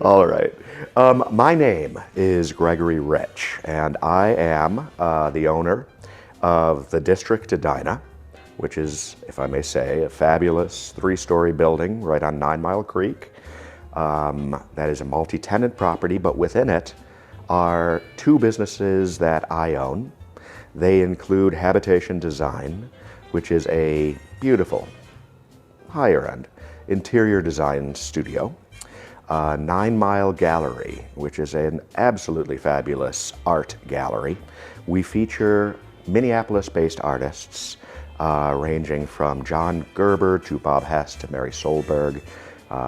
All right. My name is Gregory Rich, and I am the owner of the District Edina, which is, if I may say, a fabulous three-story building right on 9 Mile Creek. That is a multi-tenant property, but within it are two businesses that I own. They include Habitation Design, which is a beautiful, higher-end interior design studio. 9 Mile Gallery, which is an absolutely fabulous art gallery. We feature Minneapolis-based artists ranging from John Gerber to Bob Hess to Mary Solberg,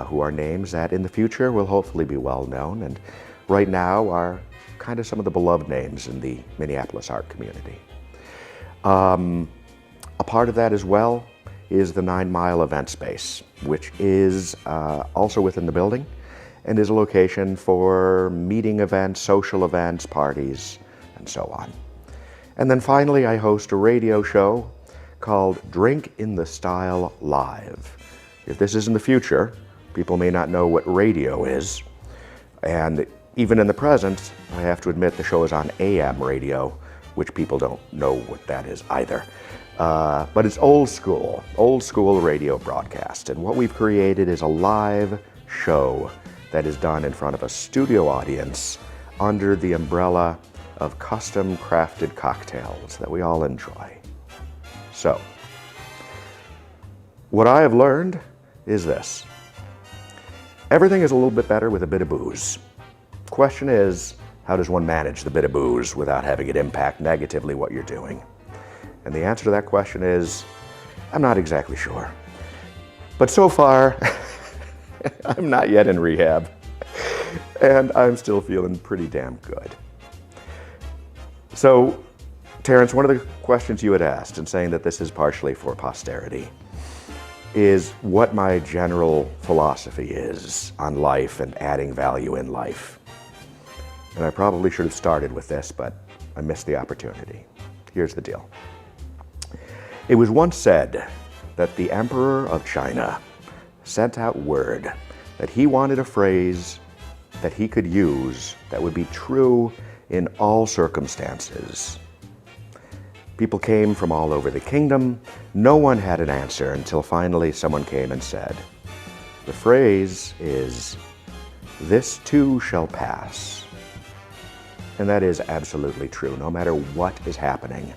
who are names that in the future will hopefully be well known, and right now are kind of some of the beloved names in the Minneapolis art community. A part of that as well is the 9 Mile event space, which is also within the building and is a location for meeting events, social events, parties, and so on. And then finally, I host a radio show called Drink in the Style Live. If this is in the future, people may not know what radio is. And even in the present, I have to admit the show is on AM radio, which people don't know what that is either. But it's old school radio broadcast. And what we've created is a live show that is done in front of a studio audience under the umbrella of custom crafted cocktails that we all enjoy. So, what I have learned is this. Everything is a little bit better with a bit of booze. Question is, how does one manage the bit of booze without having it impact negatively what you're doing? And the answer to that question is, I'm not exactly sure. But so far, I'm not yet in rehab, and I'm still feeling pretty damn good. So, Terrence, one of the questions you had asked in saying that this is partially for posterity is what my general philosophy is on life and adding value in life. And I probably should have started with this, but I missed the opportunity. Here's the deal. It was once said that the Emperor of China sent out word that he wanted a phrase that he could use that would be true in all circumstances. People came from all over the kingdom. No one had an answer until finally someone came and said, the phrase is, "This too shall pass." And that is absolutely true. No matter what is happening,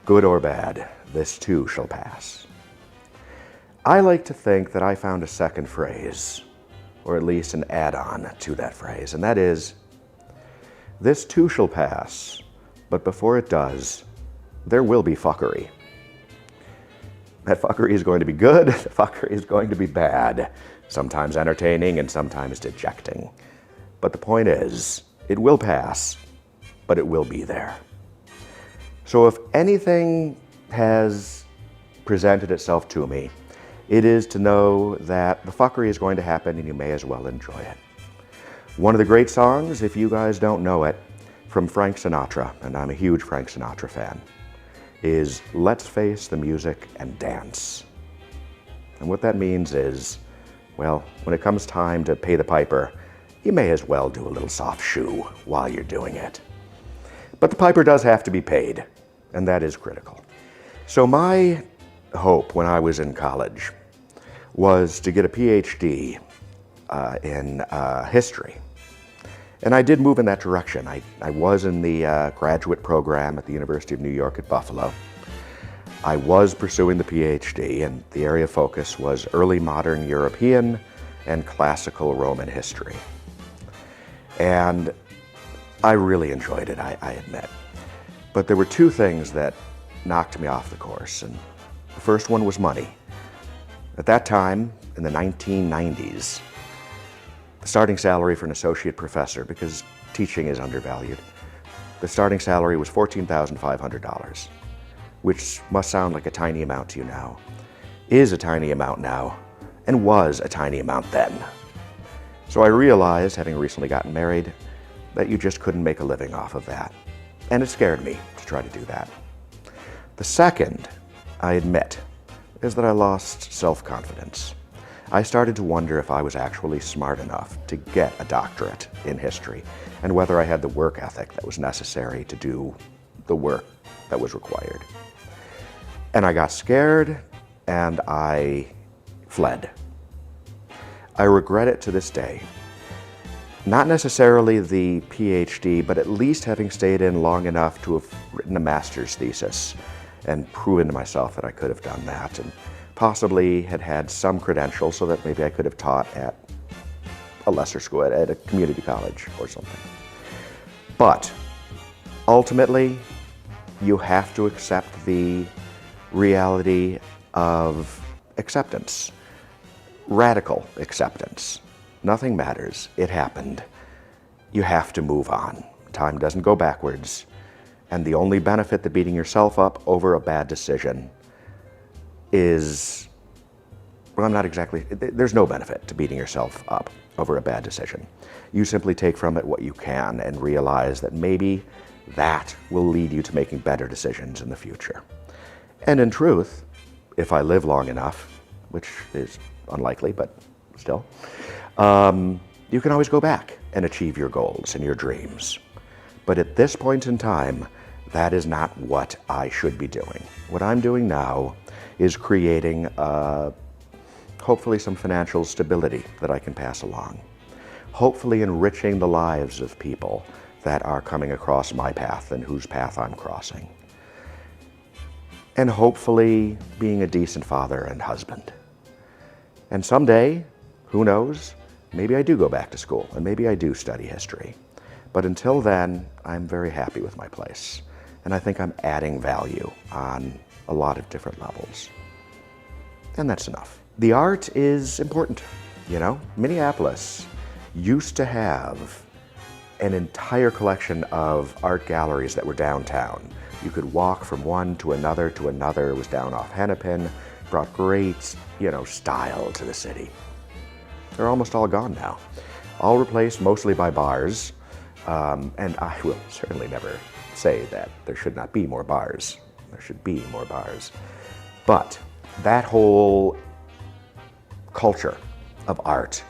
good or bad, this too shall pass. I like to think that I found a second phrase, or at least an add-on to that phrase, and that is, this too shall pass, but before it does, there will be fuckery. That fuckery is going to be good, the fuckery is going to be bad, sometimes entertaining and sometimes dejecting. But the point is, it will pass, but it will be there. So if anything has presented itself to me, it is to know that the fuckery is going to happen and you may as well enjoy it. One of the great songs, if you guys don't know it, from Frank Sinatra, and I'm a huge Frank Sinatra fan, is "Let's face the music and dance." And what that means is, well, when it comes time to pay the piper, you may as well do a little soft shoe while you're doing it. But the piper does have to be paid, and that is critical. So my hope when I was in college was to get a PhD in history. And I did move in that direction. I was in the graduate program at the University of New York at Buffalo. I was pursuing the PhD, and the area of focus was early modern European and classical Roman history. And I really enjoyed it, I admit. But there were two things that knocked me off the course, and the first one was money. At that time, in the 1990s, the starting salary for an associate professor, because teaching is undervalued, the starting salary was $14,500, which must sound like a tiny amount to you now, is a tiny amount now, and was a tiny amount then. So I realized, having recently gotten married, that you just couldn't make a living off of that. And it scared me to try to do that. The second, I admit, is that I lost self-confidence. I started to wonder if I was actually smart enough to get a doctorate in history and whether I had the work ethic that was necessary to do the work that was required. And I got scared and I fled. I regret it to this day. Not necessarily the PhD, but at least having stayed in long enough to have written a master's thesis and proven to myself that I could have done that, and possibly had some credentials so that maybe I could have taught at a lesser school, at a community college or something. But ultimately, you have to accept the reality of acceptance, radical acceptance. Nothing matters. It happened. You have to move on. Time doesn't go backwards. And the only benefit to beating yourself up over a bad decision is, well, there's no benefit to beating yourself up over a bad decision. You simply take from it what you can and realize that maybe that will lead you to making better decisions in the future. And in truth, if I live long enough, which is unlikely, but still, you can always go back and achieve your goals and your dreams. But at this point in time, that is not what I should be doing. What I'm doing now is creating hopefully some financial stability that I can pass along. Hopefully enriching the lives of people that are coming across my path and whose path I'm crossing. And hopefully being a decent father and husband. And someday, who knows, maybe I do go back to school and maybe I do study history. But until then, I'm very happy with my place. And I think I'm adding value on a lot of different levels. And that's enough. The art is important, you know? Minneapolis used to have an entire collection of art galleries that were downtown. You could walk from one to another to another. It was down off Hennepin, brought great, style to the city. They're almost all gone now. All replaced mostly by bars. And I will certainly never say that there should not be more bars. There should be more bars. But that whole culture of art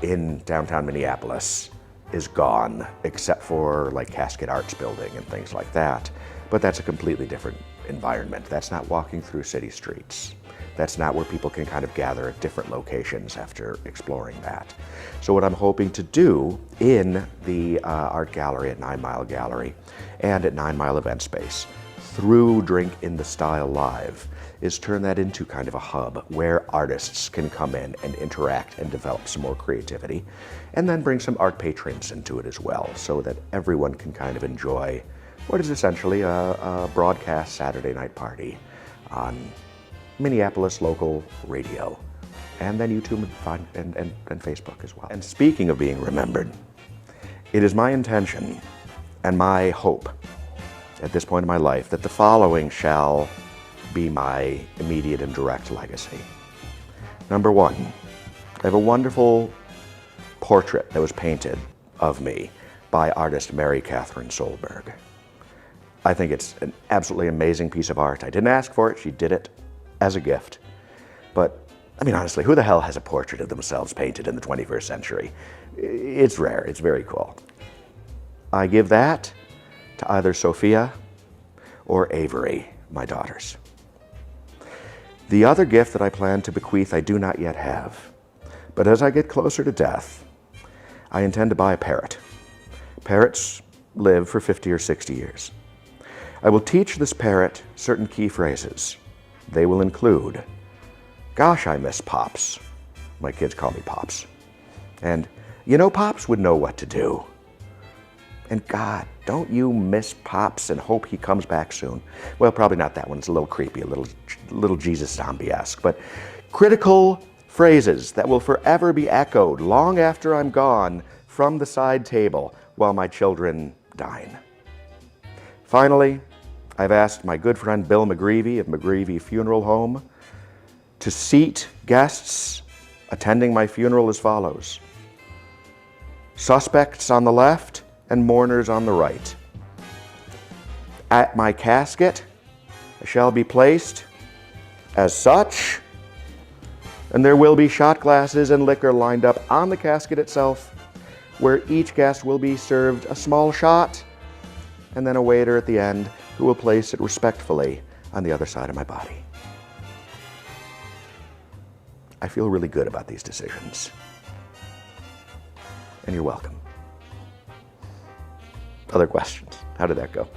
in downtown Minneapolis is gone, except for like Casket Arts building and things like that. But that's a completely different environment. That's not walking through city streets. That's not where people can kind of gather at different locations after exploring that. So what I'm hoping to do in the art gallery at 9 Mile Gallery and at 9 Mile Event Space through Drink in the Style Live is turn that into kind of a hub where artists can come in and interact and develop some more creativity, and then bring some art patrons into it as well, so that everyone can kind of enjoy what is essentially a broadcast Saturday night party on Minneapolis local radio, and then YouTube and Facebook as well. And speaking of being remembered, it is my intention and my hope at this point in my life that the following shall be my immediate and direct legacy. Number one, I have a wonderful portrait that was painted of me by artist Mary Catherine Solberg. I think it's an absolutely amazing piece of art. I didn't ask for it, she did it as a gift. But, I mean, honestly, who the hell has a portrait of themselves painted in the 21st century? It's rare, it's very cool. I give that to either Sophia or Avery, my daughters. The other gift that I plan to bequeath I do not yet have, but as I get closer to death, I intend to buy a parrot. Parrots live for 50 or 60 years. I will teach this parrot certain key phrases. They will include, "Gosh, I miss Pops." My kids call me Pops. And, Pops would know what to do. And God, don't you miss Pops and hope he comes back soon? Well, probably not that one. It's a little creepy, a little Jesus zombie-esque. But critical phrases that will forever be echoed long after I'm gone from the side table while my children dine. Finally, I've asked my good friend Bill McGreevy of McGreevy Funeral Home to seat guests attending my funeral as follows. Suspects on the left and mourners on the right. At my casket, I shall be placed as such, And there will be shot glasses and liquor lined up on the casket itself, where each guest will be served a small shot, and then a waiter at the end who will place it respectfully on the other side of my body. I feel really good about these decisions. And you're welcome. Other questions? How did that go?